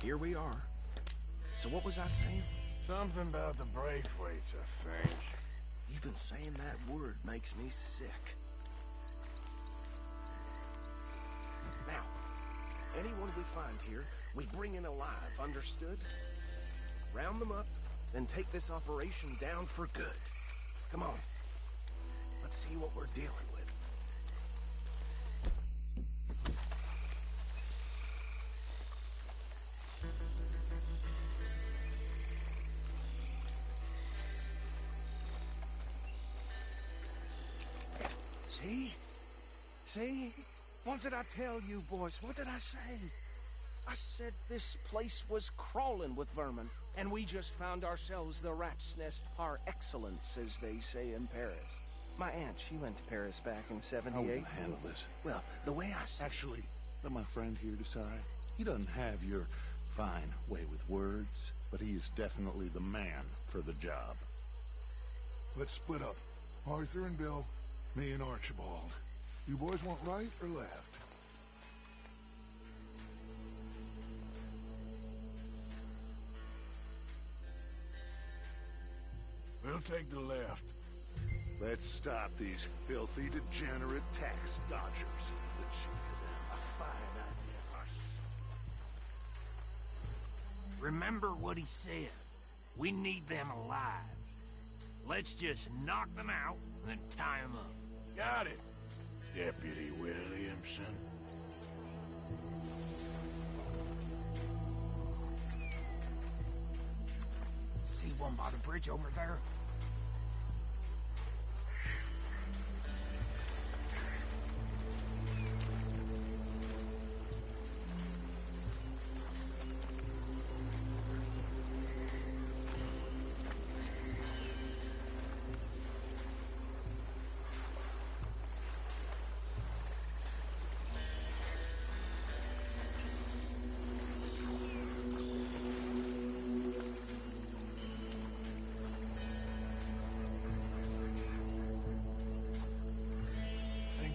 here we are. So what was I saying? Something about the Braithwaites, I think. Even saying that word makes me sick. Now, anyone we find here, we bring in alive, understood? Round them up, then take this operation down for good. Come on. Let's see what we're dealing with. See? See? What did I tell you, boys? What did I say? I said this place was crawling with vermin, and we just found ourselves the rat's nest par excellence, as they say in Paris. My aunt, she went to Paris back in '78. How will you handle this? Well, the way I see... Actually, let my friend here decide. He doesn't have your fine way with words, but he is definitely the man for the job. Let's split up. Arthur and Bill, me and Archibald. You boys want right or left? We'll take the left. Let's stop these filthy, degenerate tax dodgers. A fine idea. Remember what he said. We need them alive. Let's just knock them out and then tie them up. Got it, Deputy Williamson. See one by the bridge over there?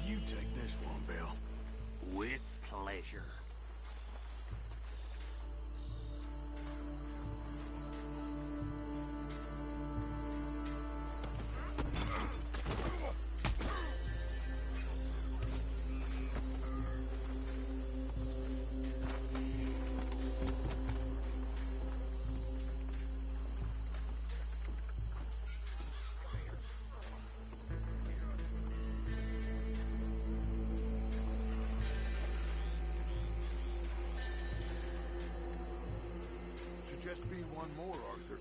You take this one, Bill. With pleasure. Just be one more, Arthur.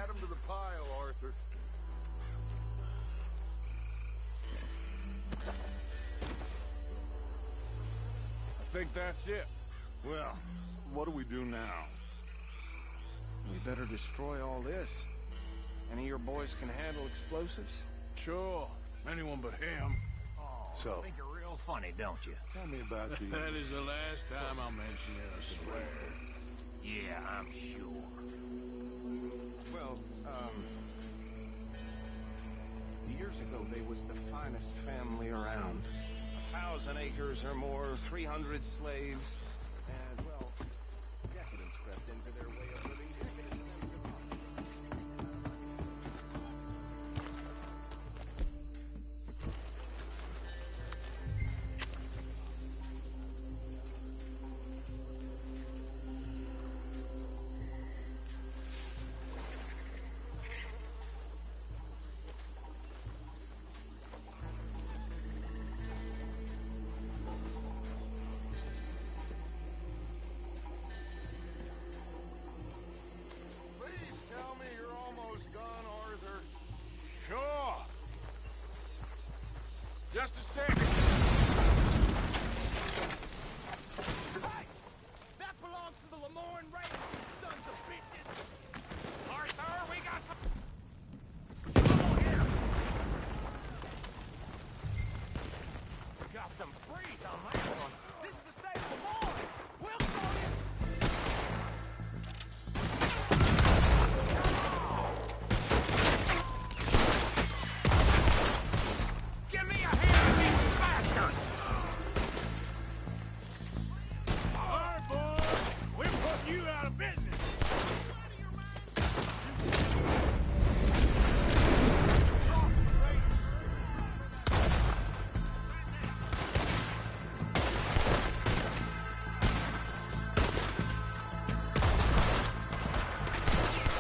Add them to the pile, Arthur. I think that's it. Well, what do we do now? We better destroy all this. Any of your boys can handle explosives? Sure. Anyone but him. Oh, So- I think you're real funny, don't you? Tell me about the... That is the last time I'll mention it, I swear. Yeah, I'm sure. Well, years ago they was the finest family around. 1,000 acres or more, 300 slaves, and, well, decadence crept into their way of living. Just a second. Hey! That belongs to the Lemoyne Raiders, you sons of bitches! Arthur, we got some trouble here. Got some freeze on that one. This is the state of Lemoyne! We'll sort it! Give me a hand with these bastards! All right, boys. We're putting you out of business.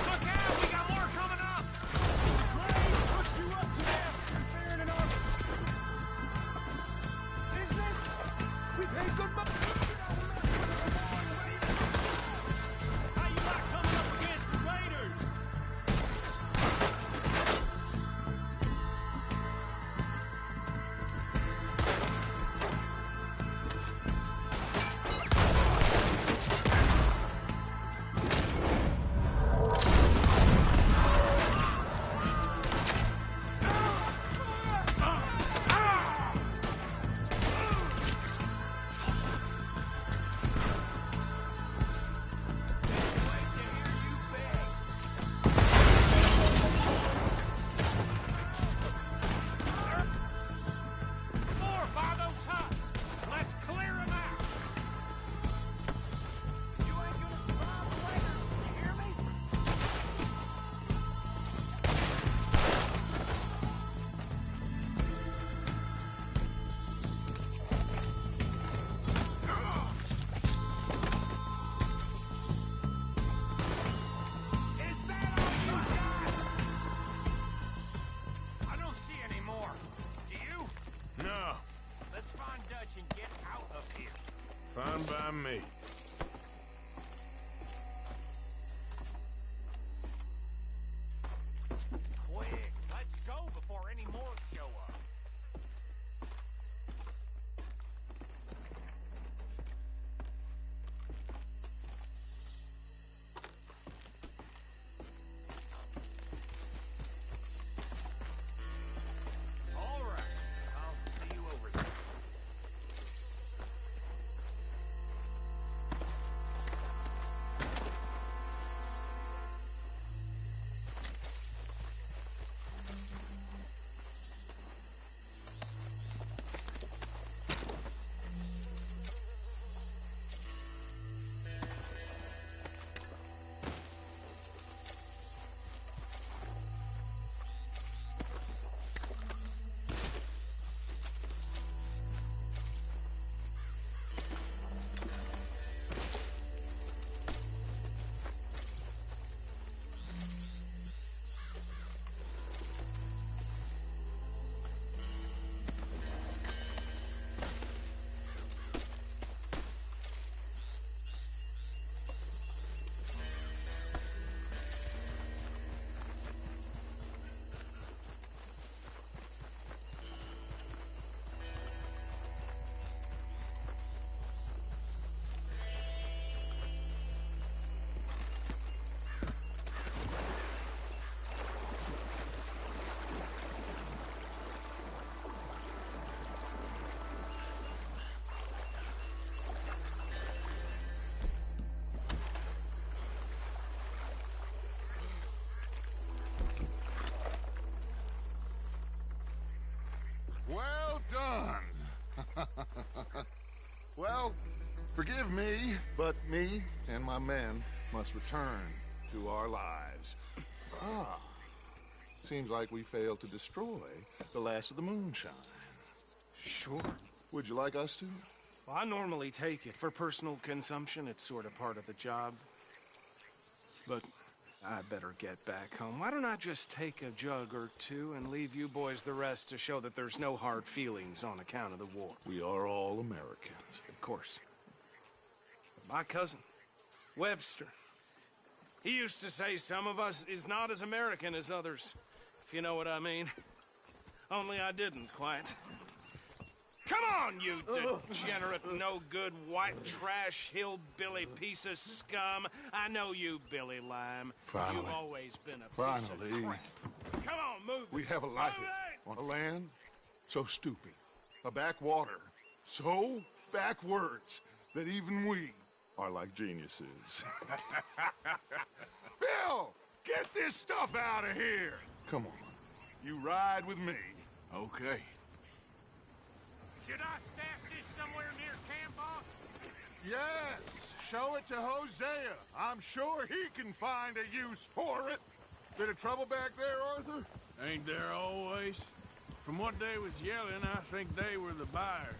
Look out, we got more coming up! Graves pushed you up to this and fearing an army. Business? We paid good money. How you like coming up against the Raiders? More by those huts! Let's clear them out! You ain't gonna survive the Raiders, you hear me? Is that all you got? I don't see any more. Do you? No, Let's find Dutch and get out of here. fine by me. Quick, let's go before any more show up. All right, I'll see you over there. Well done. Well, forgive me, but me and my men must return to our lives. Ah, seems like we failed to destroy the last of the moonshine. Sure. Would you like us to? Well, I normally take it. For personal consumption, it's sort of part of the job. But I better get back home. Why don't I just take a jug or two and leave you boys the rest to show that there's no hard feelings on account of the war? We are all Americans. Of course. But my cousin, Webster, he used to say some of us is not as American as others, if you know what I mean. Only I didn't, quite. Come on, you degenerate, no-good, white trash, hillbilly piece of scum. I know you, Billy Lime. Finally. You've always been a piece of crap. Come on, move We it. have a life Move it! on a land so stupid, a backwater so backwards that even we are like geniuses. Bill, get this stuff out of here! Come on, you ride with me. Okay. Should I stash this somewhere near camp, boss? Yes, show it to Hosea. I'm sure he can find a use for it. Bit of trouble back there, Arthur? Ain't there always? From what they was yelling, I think they were the buyers.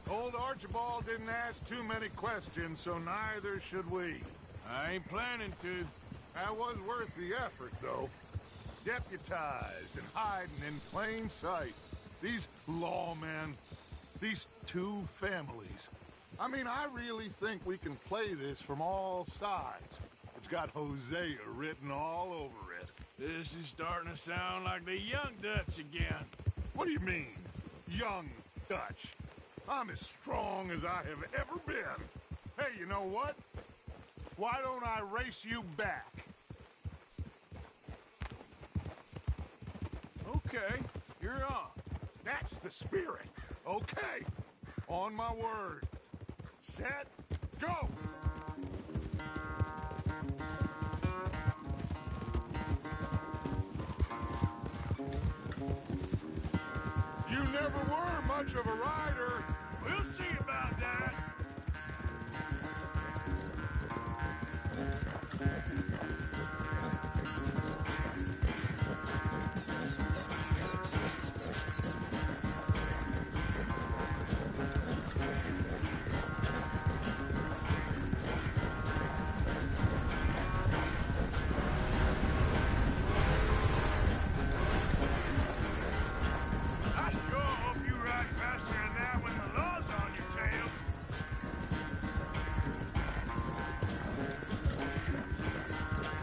Old Archibald didn't ask too many questions, so neither should we. I ain't planning to. That was worth the effort, though. Deputized and hiding in plain sight. These lawmen, these two families. I mean, I really think we can play this from all sides. It's got Hosea written all over it. This is starting to sound like the Young Dutch again. What do you mean, young Dutch? I'm as strong as I have ever been. Hey, you know what? Why don't I race you back? Okay, you're on. That's the spirit. Okay. On my word. Set, go! You never were much of a rider. We'll see about that. I sure hope you ride faster than that when the law's on your tail.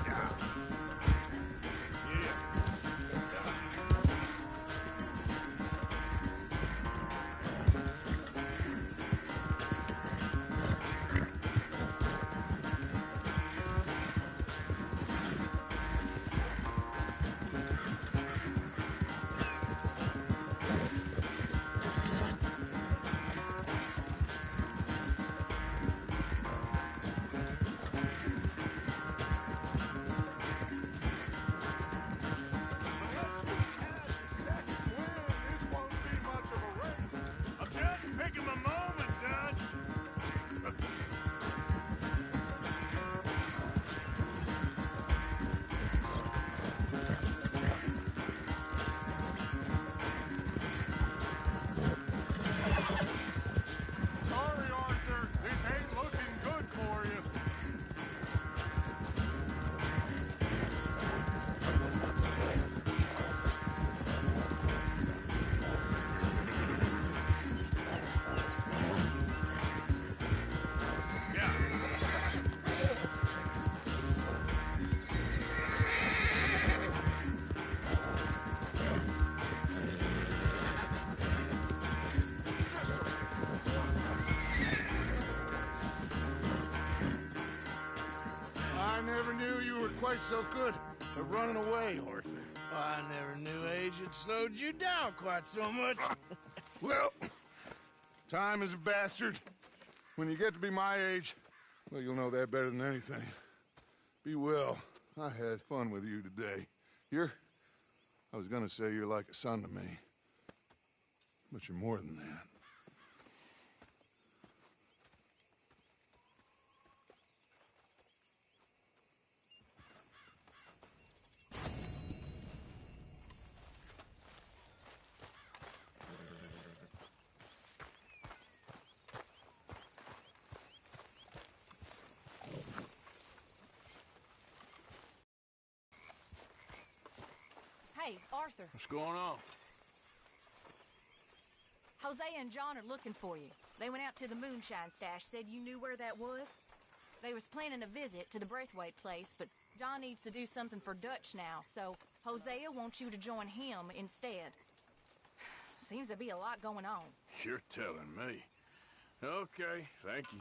Yeah. I'm just picking my moment, Dutch. Sorry, Arthur. This ain't looking good for you. Yeah. I never knew you were quite so good at running away, Arthur. I never knew age had slowed you down quite so much. Well, time is a bastard. When you get to be my age, well, you'll know that better than anything. Be well. I had fun with you today. I was gonna say you're like a son to me. But you're more than that. Hey, Arthur. What's going on? Hosea and John are looking for you. They went out to the moonshine stash, said you knew where that was. They was planning a visit to the Braithwaite place, but John needs to do something for Dutch now, so Hosea wants you to join him instead. Seems to be a lot going on. You're telling me. Okay, thank you.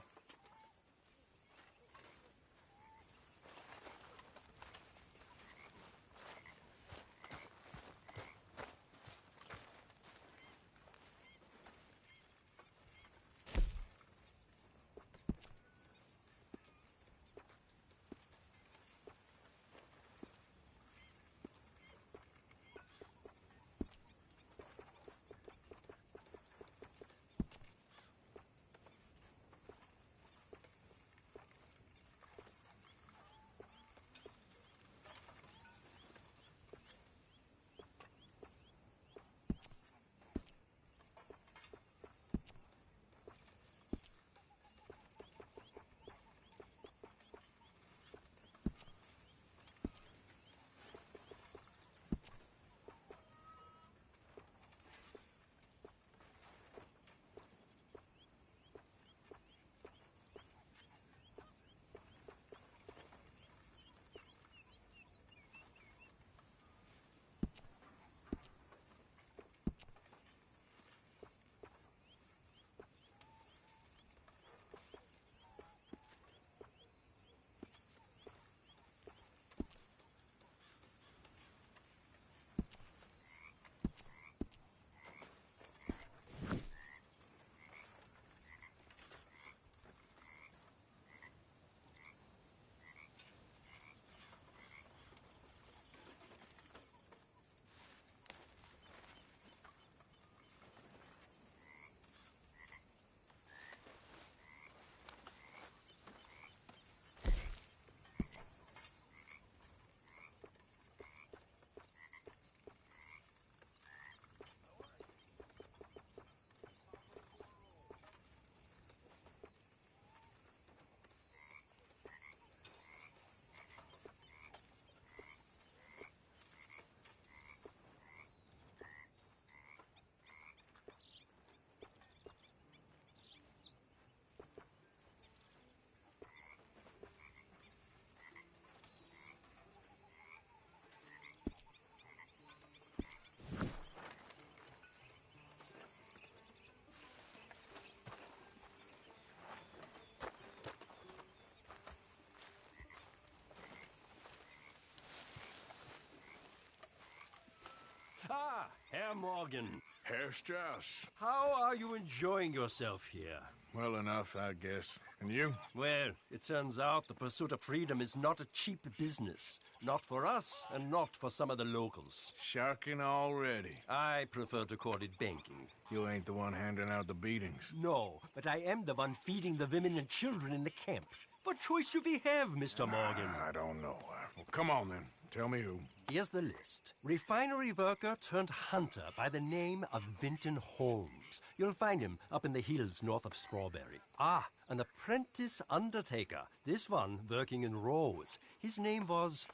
Ah, Herr Morgan. Herr Strauss. How are you enjoying yourself here? Well enough, I guess. And you? Well, it turns out the pursuit of freedom is not a cheap business. Not for us, and not for some of the locals. Sharking already. I prefer to call it banking. You ain't the one handing out the beatings. No, but I am the one feeding the women and children in the camp. What choice do we have, Mr. Morgan? I don't know. Well, come on, then. Tell me who. Here's the list. Refinery worker turned hunter by the name of Vinton Holmes. You'll find him up in the hills north of Strawberry. Ah, an apprentice undertaker. This one working in Rose. His name was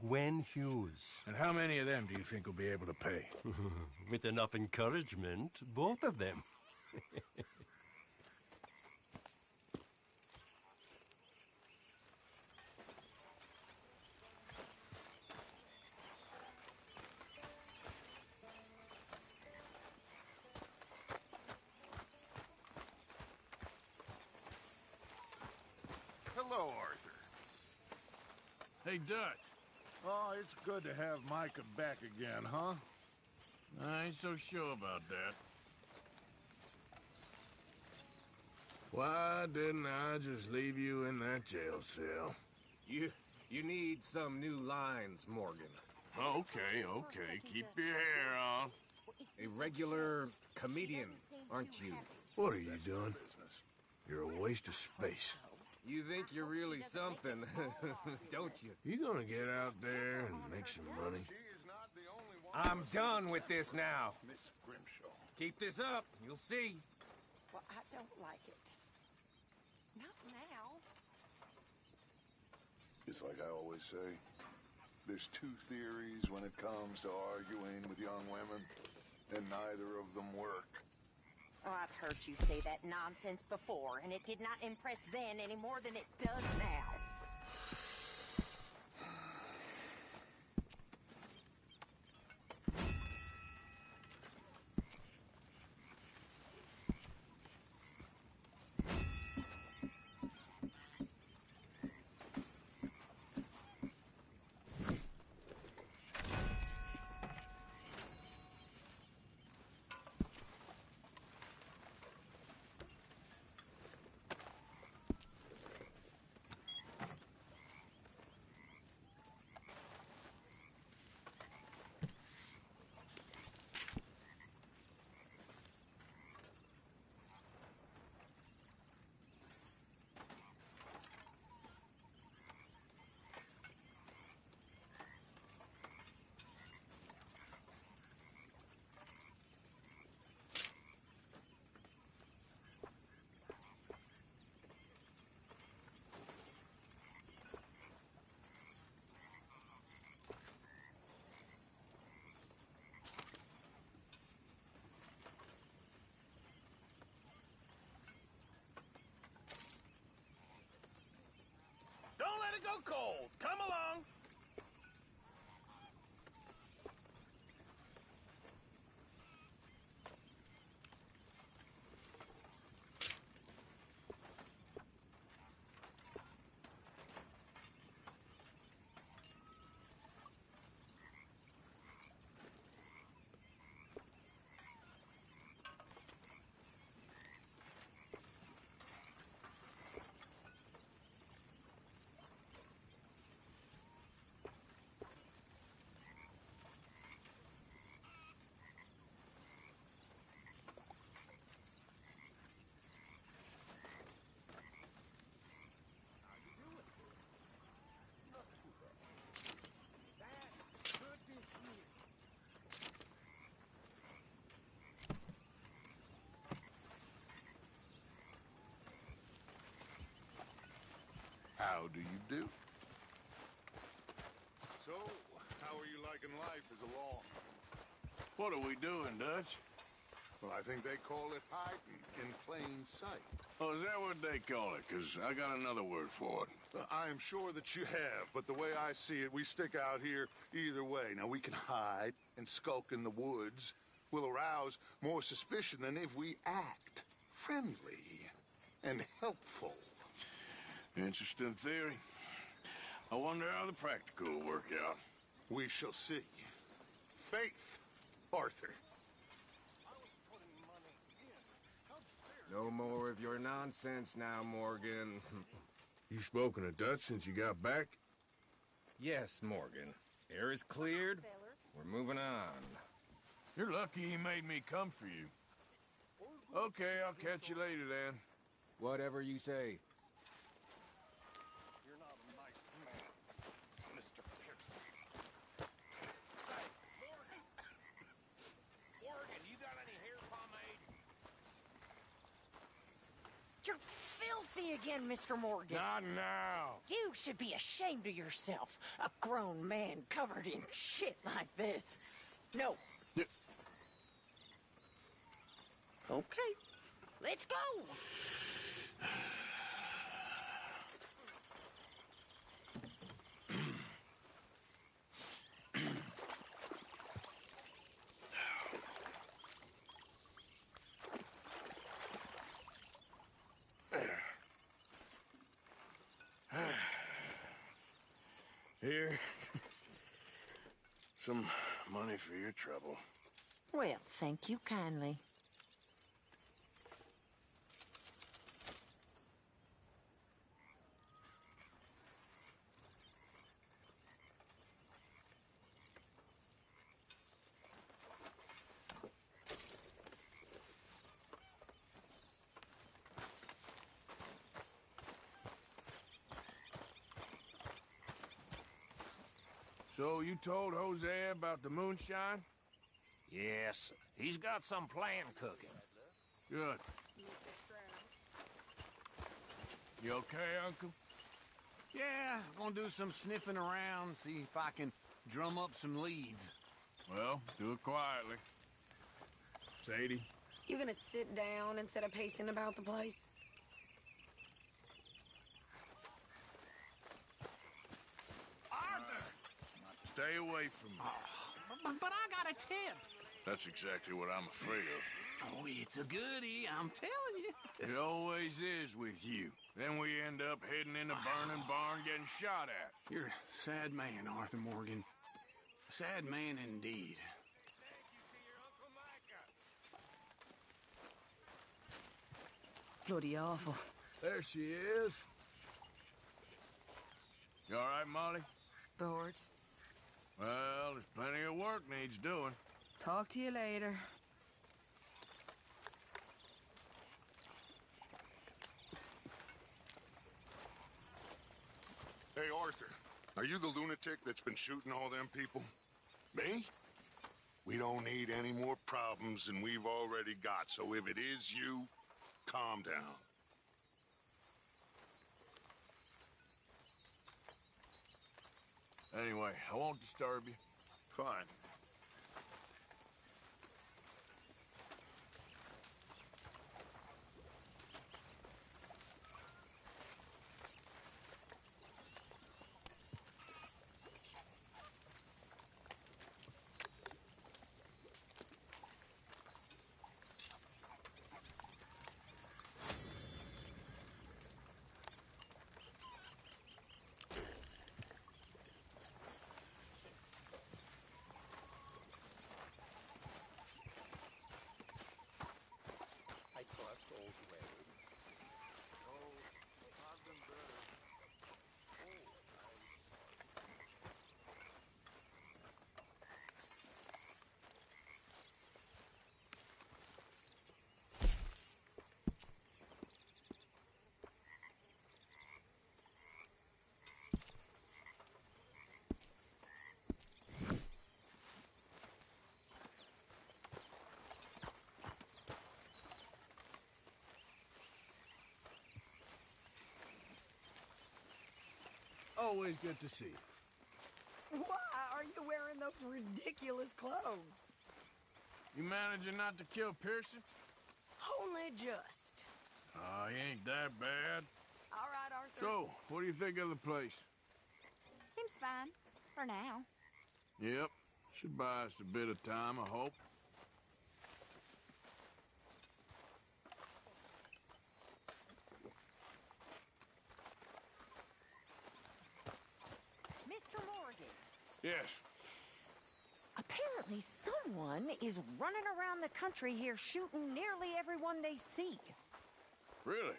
Gwen Hughes. And how many of them do you think will be able to pay? With enough encouragement, both of them. Hello, Arthur. Hey, Dutch. Oh, it's good to have Micah back again, huh? I ain't so sure about that. Why didn't I just leave you in that jail cell? You need some new lines, Morgan. Okay. Keep your hair on. A regular comedian, aren't you? What are you doing? You're a waste of space. You think you're really something, don't you? You gonna get out there and make some money? I'm done with this now. Miss Grimshaw. Keep this up, you'll see. Well, I don't like it. Not now. It's like I always say, there's two theories when it comes to arguing with young women, and neither of them work. Oh, I've heard you say that nonsense before, and it did not impress then any more than it does now. Don't let it go cold. Come along. How do you do? So, how are you liking life as a lawman? What are we doing, Dutch? Well, I think they call it hiding in plain sight. Oh, is that what they call it? Because I got another word for it. I am sure that you have, but the way I see it, we stick out here either way. Now, we can hide and skulk in the woods. We'll arouse more suspicion than if we act friendly and helpful. Interesting theory. I wonder how the practical will work out. We shall see. Faith, Arthur. No more of your nonsense now, Morgan. You spoken to Dutch since you got back? Yes, Morgan. Air is cleared. We're moving on. You're lucky he made me come for you. Okay, I'll catch you later then. Whatever you say. You're not a nice man, Mr. Pearson. Say, Morgan. Morgan, you got any hair pomade? You're filthy again, Mr. Morgan. Not now. You should be ashamed of yourself. A grown man covered in shit like this. No. Yeah. Okay. Let's go. Here. Some money for your trouble. Well, thank you kindly. So you told Jose about the moonshine? Yes, he's got some plan cooking. Good. You okay, Uncle? Yeah, gonna do some sniffing around, see if I can drum up some leads. Well, do it quietly. Sadie? You gonna sit down instead of pacing about the place? Arthur! Stay away from me. But I got a tip. That's exactly what I'm afraid of. Oh, it's a goodie, I'm telling you. It always is with you. Then we end up heading in a burning barn getting shot at. You're a sad man, Arthur Morgan. Sad man indeed. Bloody awful. There she is. You all right, Molly? Bored. Well, there's plenty of work needs doing. Talk to you later. Hey, Arthur, are you the lunatic that's been shooting all them people? Me? We don't need any more problems than we've already got, so if it is you, calm down. Anyway, I won't disturb you. Fine. Always good to see you. Why are you wearing those ridiculous clothes? You managing not to kill Pearson? Only just. He ain't that bad. All right, Arthur. So, what do you think of the place? Seems fine. For now. Yep. Should buy us a bit of time, I hope. Mr. Morgan. Yes. Apparently someone is running around the country here shooting nearly everyone they see. Really?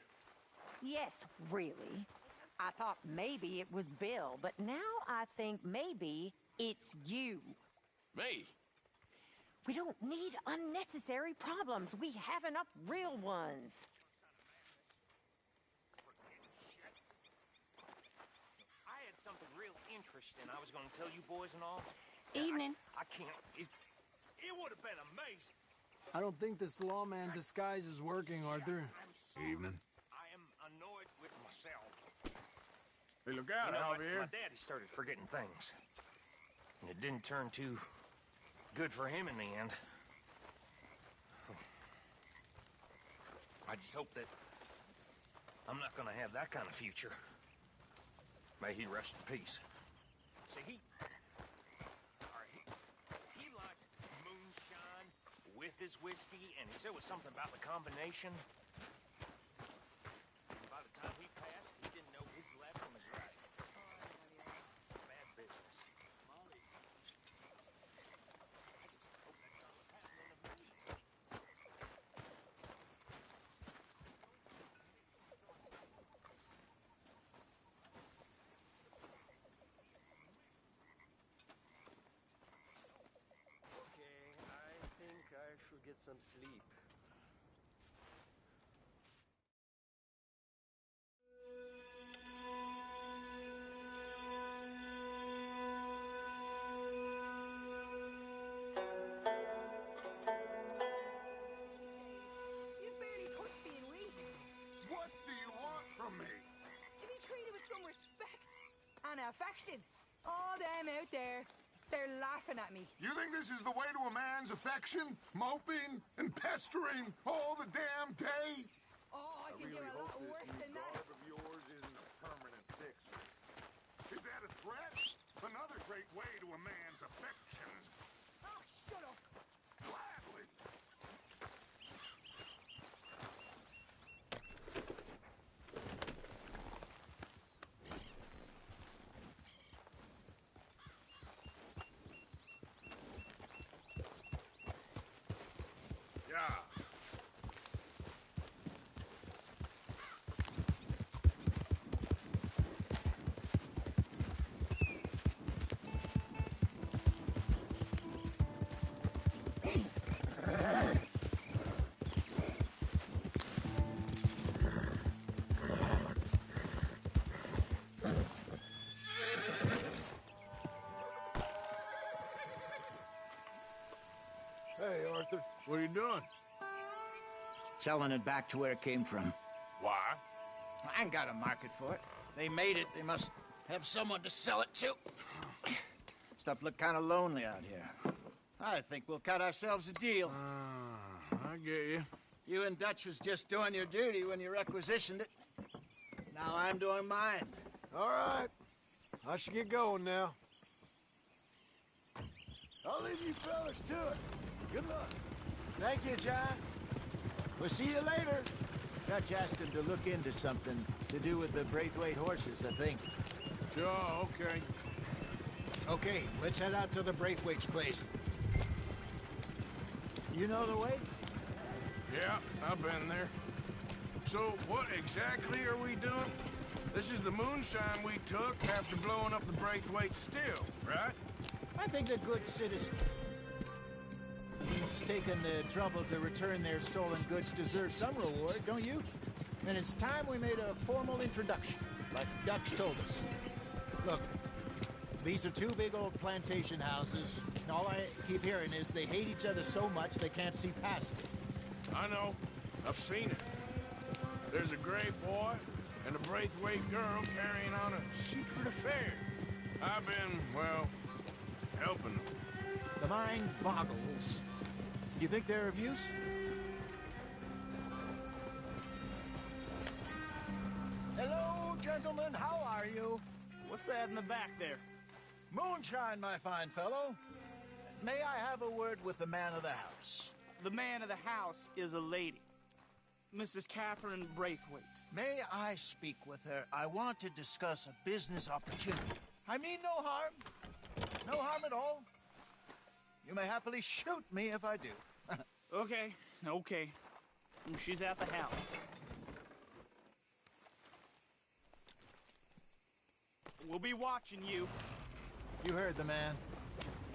Yes, really. I thought maybe it was Bill, but now I think maybe it's you. Me? We don't need unnecessary problems. We have enough real ones. I had something real interesting I was going to tell you boys and all. Evening. I can't. It would have been amazing. I don't think this lawman disguise is working, Arthur. Evening. I am annoyed with myself. Hey, look out, Javier. My daddy started forgetting things. And it didn't turn too good for him in the end. I just hope that I'm not gonna have that kind of future. May he rest in peace. See, he liked moonshine with his whiskey, and he said it was something about the combination. And by the time he passed, he didn't know his left from his right. Bad business. Okay, I think I should get some sleep. You've barely touched me in weeks. What do you want from me? To be treated with some respect and affection. All them out there, they're laughing at me. You think this is the way to a man's affection? Moping and pestering all the damn day? Oh, I can do a lot worse than that. of yours isn't a permanent fixer. Is that a threat? Another great way to a man's affections. Oh, shut up. Gladly. doing? Selling it back to where it came from. Why? I ain't got a market for it. They made it. They must have someone to sell it to. Stuff look kind of lonely out here. I think we'll cut ourselves a deal. I get you. You and Dutch was just doing your duty when you requisitioned it. Now I'm doing mine. All right. I should get going now. I'll leave you fellas to it. Good luck. Thank you, John. We'll see you later. Dutch asked him to look into something to do with the Braithwaite horses, I think. Sure, okay. Okay, let's head out to the Braithwaite's place. You know the way? Yeah, I've been there. So, what exactly are we doing? This is the moonshine we took after blowing up the Braithwaite still, right? I think the good citizen who's taken the trouble to return their stolen goods deserve some reward, don't you? And it's time we made a formal introduction, like Dutch told us. Look, these are two big old plantation houses. And all I keep hearing is they hate each other so much they can't see past it. I know. I've seen it. There's a gray boy and a Braithwaite girl carrying on a secret affair. I've been, well, helping them. The mind boggles. You think they're of use? Hello, gentlemen. How are you? What's that in the back there? Moonshine, my fine fellow. May I have a word with the man of the house? The man of the house is a lady. Mrs. Catherine Braithwaite. May I speak with her? I want to discuss a business opportunity. I mean no harm. No harm at all. You may happily shoot me if I do. Okay. She's at the house. We'll be watching you. You heard the man.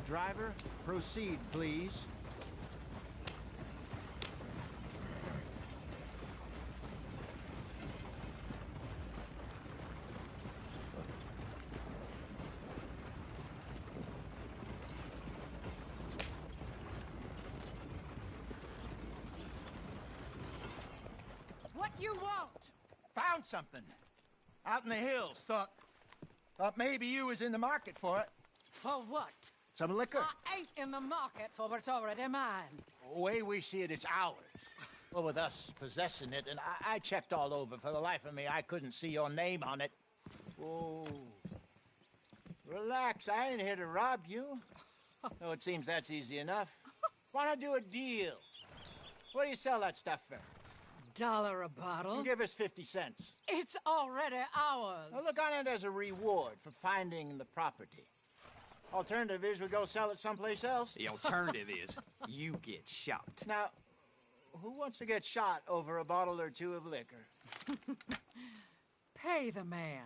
Driver, proceed, please. What you want? Found something. Out in the hills. Thought maybe you was in the market for it. For what? Some liquor. I ain't in the market for what's already mine. The way we see it, it's ours. Well, with us possessing it, and I checked all over. For the life of me, I couldn't see your name on it. Oh. Relax, I ain't here to rob you. Though it seems that's easy enough. Why not do a deal? What do you sell that stuff for? $1 a bottle? Give us 50 cents. It's already ours. Now look on it as a reward for finding the property. Alternative is we go sell it someplace else. The alternative is you get shot. Now, who wants to get shot over a bottle or two of liquor? Pay the man.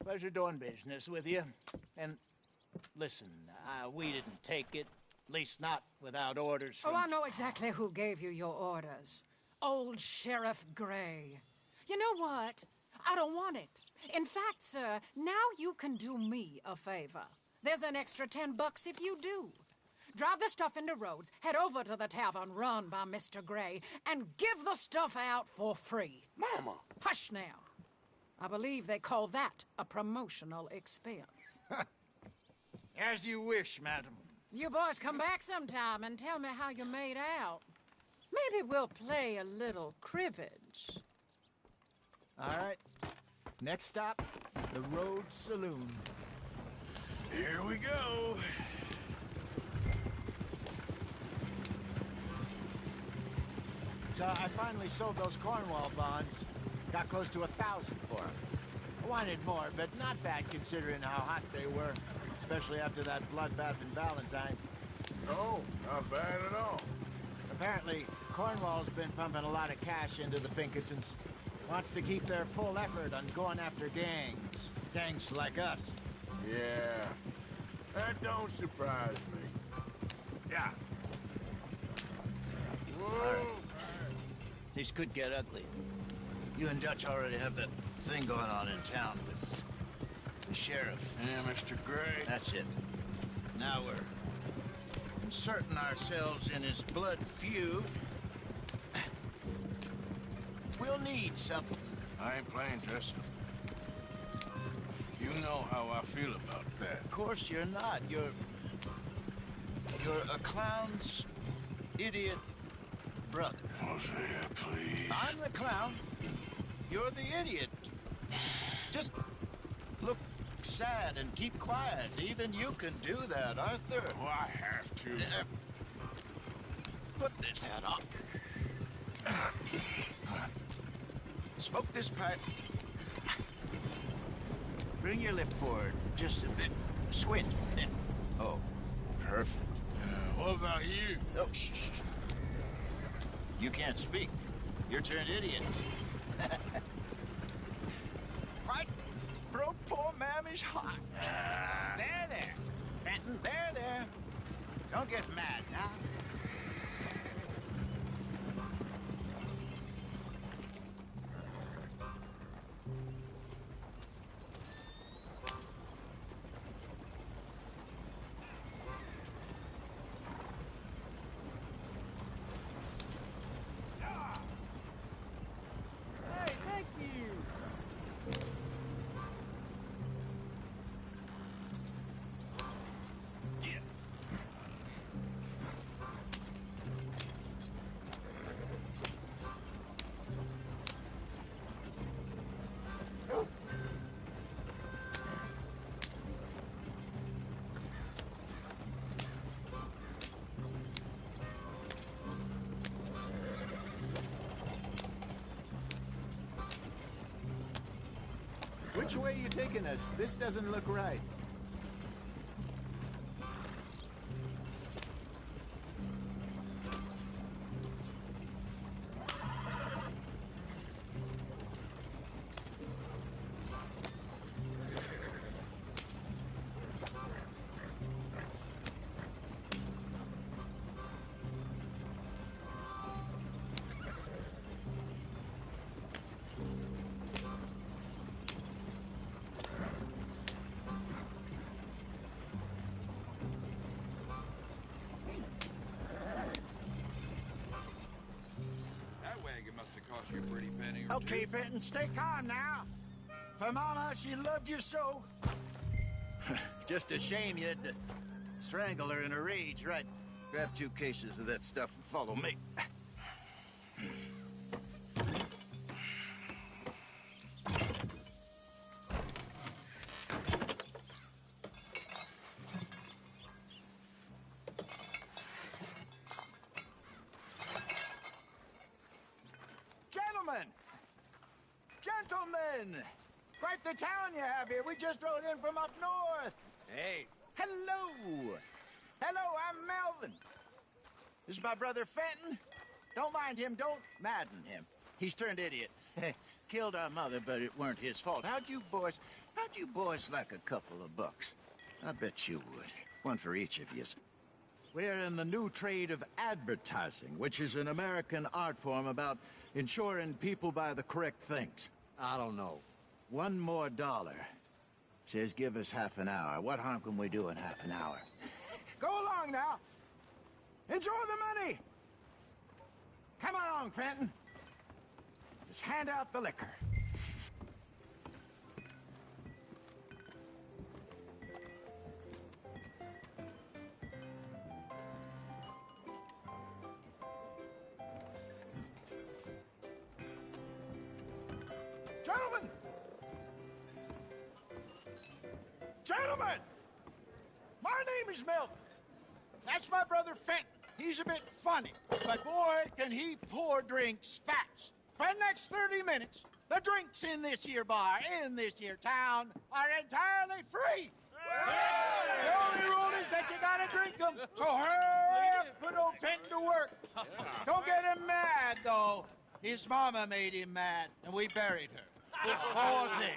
Pleasure doing business with you. And listen, we didn't take it. At least not without orders from... Oh, I know exactly who gave you your orders. Old Sheriff Gray. You know what? I don't want it. In fact, sir, now you can do me a favor. There's an extra $10 if you do. Drive the stuff into Rhodes, head over to the tavern run by Mr. Gray, and give the stuff out for free. Mama! Hush now. I believe they call that a promotional expense. As you wish, madam. You boys come back sometime and tell me how you made out. Maybe we'll play a little cribbage. All right. Next stop, the Rhodes Saloon. Here we go. So I finally sold those Cornwall bonds. Got close to 1,000 for them. I wanted more, but not bad considering how hot they were. Especially after that bloodbath in Valentine. Oh, not bad at all. Apparently, Cornwall's been pumping a lot of cash into the Pinkertons. Wants to keep their full effort on going after gangs. Gangs like us. Yeah, that don't surprise me. Yeah. Whoa! All right. This could get ugly. You and Dutch already have that thing going on in town with The sheriff. Yeah, Mr. Gray. That's it. Now we're inserting ourselves in his blood feud. We'll need something. I ain't playing, Jesse. You know how I feel about that. Of course you're not. You're a clown's idiot brother. Hosea, please. I'm the clown. You're the idiot. Just look sad and keep quiet. Even you can do that, Arthur. Oh, I have to. Put this hat on. Smoke this pipe. Bring your lip forward just a bit. Squint. Oh, perfect. What about you? Oh, shh. You can't speak. You're turned idiot. Right? Broke poor Mammy's heart. There. Fenton, there. Don't get mad now. Hey, thank you. Which way are you taking us? This doesn't look right. Okay, Fenton, stay calm now. For Mama, she loved you so. Just a shame you had to strangle her in a rage, right? Grab 2 cases of that stuff and follow me. Gentlemen! Quite the town you have here. We just rode in from up north. Hey. Hello. Hello, I'm Melvin. This is my brother Fenton. Don't mind him. Don't madden him. He's turned idiot. Killed our mother, but it weren't his fault. How'd you boys like a couple of bucks? I bet you would. One for each of you. We're in the new trade of advertising, which is an American art form about ensuring people buy the correct things. I don't know. $1 more. Says give us half an hour. What harm can we do in half an hour? Go along now. Enjoy the money. Come along, Fenton. Just hand out the liquor. Gentlemen! My name is Melvin. That's my brother Fenton. He's a bit funny, but boy, can he pour drinks fast. For the next 30 minutes, the drinks in this here bar, in this here town, are entirely free. The only rule is that you gotta drink them. So hurry up, put old Fenton to work. Don't get him mad, though. His mama made him mad, and we buried her. Poor thing.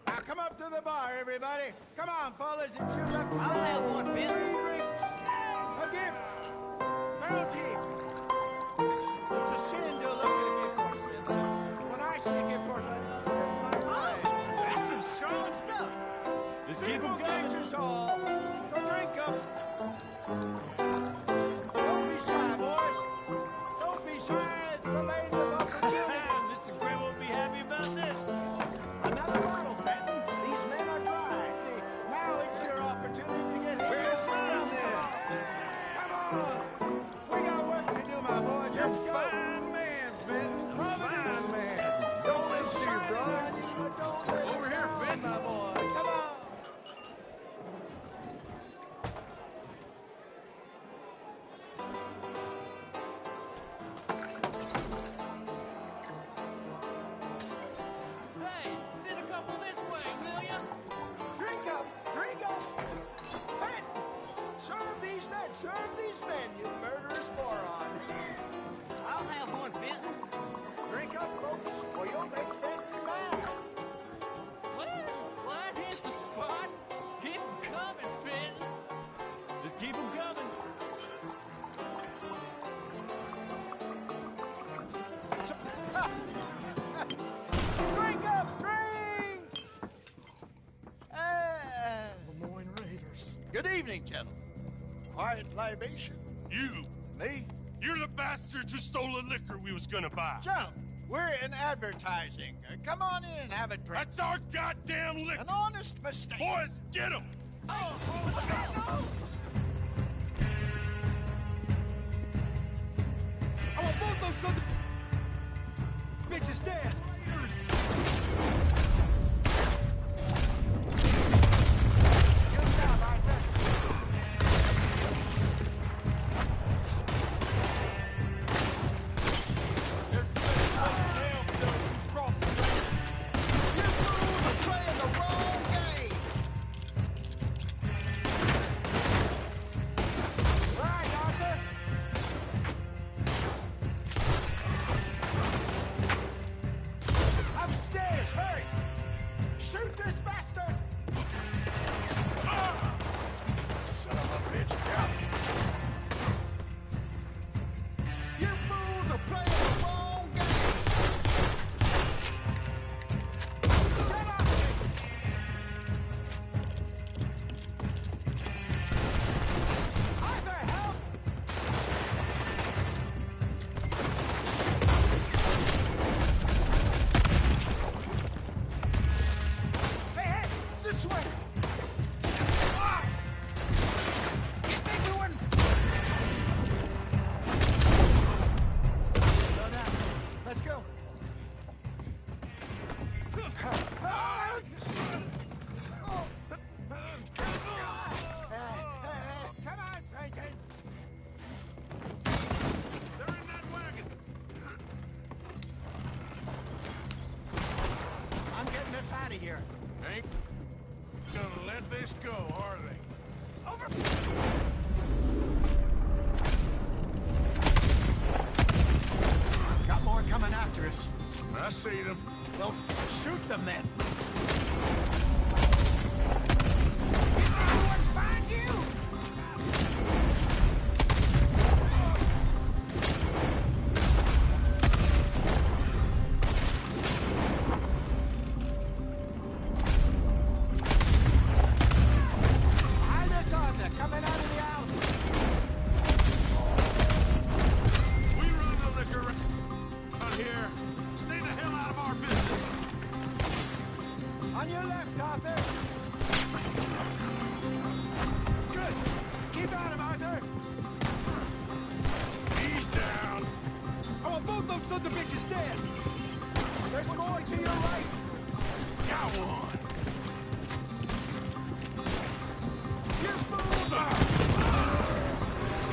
Now come up to the bar, everybody. Come on, fellas, it's your luck. I'll have one, Bill. 3 drinks. A gift. Bounty. It's a sin to look at a gift horse. When I see a gift horse, I love it. Serve these men, you murderous moron. I'll have one, Benton. Drink up, folks, or you'll make Fenton mad. Well, that hits the spot. Keep 'em coming, Fenton. Just keep 'em coming. Drink up, drink! Lemoyne Raiders. Good evening, gentlemen. Quiet libation. You! Me? You're the bastards who stole the liquor we was gonna buy. Gentlemen, we're in advertising. Come on in and have a drink. That's our goddamn liquor! An honest mistake. Boys, get him! Oh, I want both those sons of bitches dead. Upstairs, hurry! Shoot this bastard! Son of a bitch, down! You fools are playing the wrong game! Get up! Arthur, help! Hey, this way! Ah! You think we wouldn't... Slow down. Let's go. Come on, Franklin. They're in that wagon. I'm getting us out of here. Ain't gonna let this go, are they? Over. Got more coming after us. I see them. Well, shoot them then. Find you! Hide us, Arthur, coming out of the alley. We run the liquor out here. Stay the hell out of our business. On your left, Arthur. Good. Keep at him, Arthur. He's down. I want both those sons of bitches dead. There's more to your right. Got one. You fools!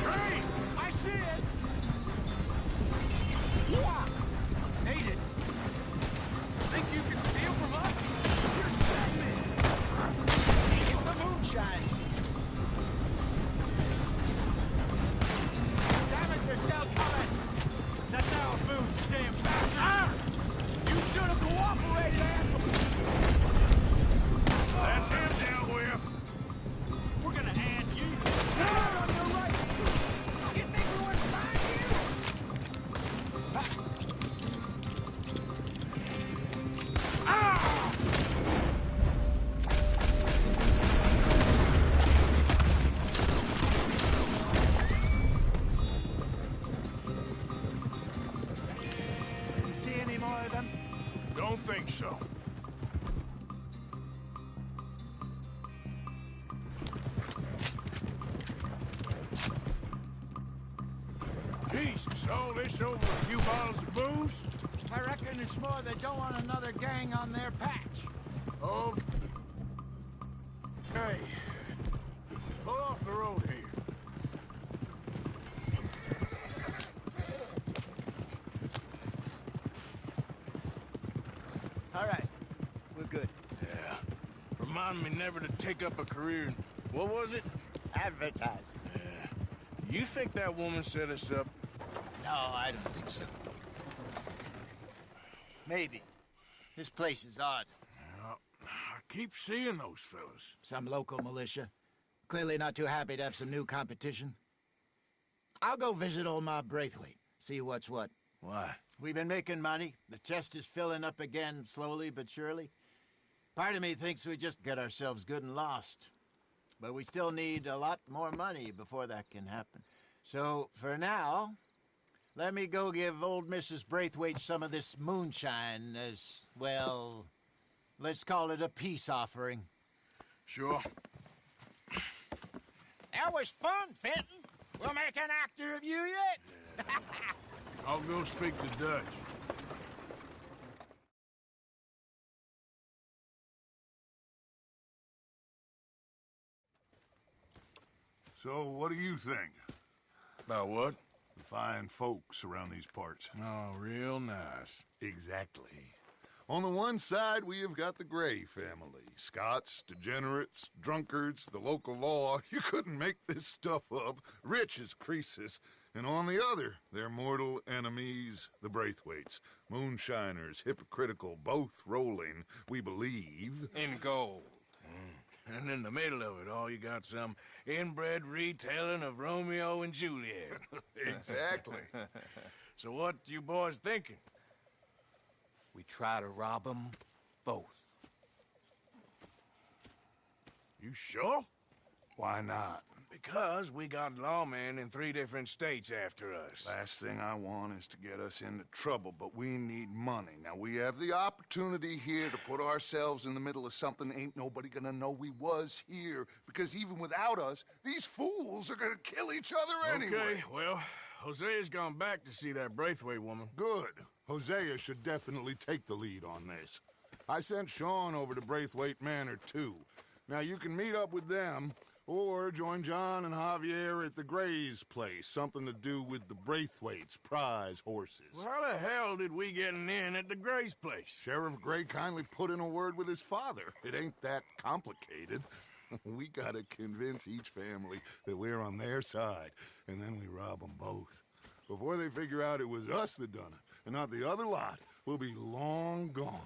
Train! I see it. Yeah. Made it. Think you can steal from us? You're dead men. It's the moonshine. Damn it, they're still coming. That's our booze, damn bastard. Ah! You should have cooperated, asshole. That's him dealt with. We're gonna hand you. Down on your right. You think we wouldn't find you? You see any more of them? Don't think so. Jesus, all this over a few bottles of booze? I reckon it's more they don't want another gang on their patch. Oh. Hey. Pull off the road here. All right. We're good. Yeah. Remind me never to take up a career in, what was it? Advertising. Yeah. You think that woman set us up? No, I don't think so. Maybe. This place is odd. Well, I keep seeing those fellas. Some local militia. Clearly not too happy to have some new competition. I'll go visit old Ma Braithwaite, see what's what. Why? We've been making money. The chest is filling up again, slowly but surely. Part of me thinks we just get ourselves good and lost. But we still need a lot more money before that can happen. So, for now, let me go give old Mrs. Braithwaite some of this moonshine as, well, let's call it a peace offering. Sure. That was fun, Fenton. We'll make an actor of you yet. I'll go speak to Dutch. So, what do you think? About what? The fine folks around these parts. Oh, real nice. Exactly. On the one side, we have got the Gray family. Scots, degenerates, drunkards, the local law. You couldn't make this stuff up. Rich as Croesus. And on the other, their mortal enemies, the Braithwaites. Moonshiners, hypocritical, both rolling, we believe. In gold. And in the middle of it all, you got some inbred retelling of Romeo and Juliet. Exactly. So what you boys thinking? We try to rob them both. You sure? Why not? Because we got lawmen in 3 different states after us. Last thing I want is to get us into trouble, but we need money. Now, we have the opportunity here to put ourselves in the middle of something ain't nobody gonna know we was here, because even without us, these fools are gonna kill each other anyway. Okay, well, Hosea's gone back to see that Braithwaite woman. Good. Hosea should definitely take the lead on this. I sent Sean over to Braithwaite Manor, too. Now, you can meet up with them, or join John and Javier at the Gray's place. Something to do with the Braithwaites' prize horses. Well, how the hell did we get in at the Gray's place? Sheriff Gray kindly put in a word with his father. It ain't that complicated. We gotta convince each family that we're on their side, and then we rob them both. Before they figure out it was us that done it, and not the other lot, we'll be long gone.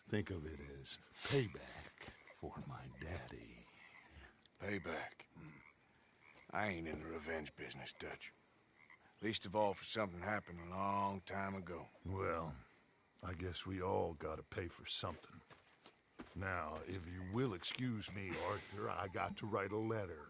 Think of it as payback for my daddy. Payback. I ain't in the revenge business, Dutch. Least of all for something happened a long time ago. Well, I guess we all gotta pay for something. Now, if you will excuse me, Arthur, I got to write a letter.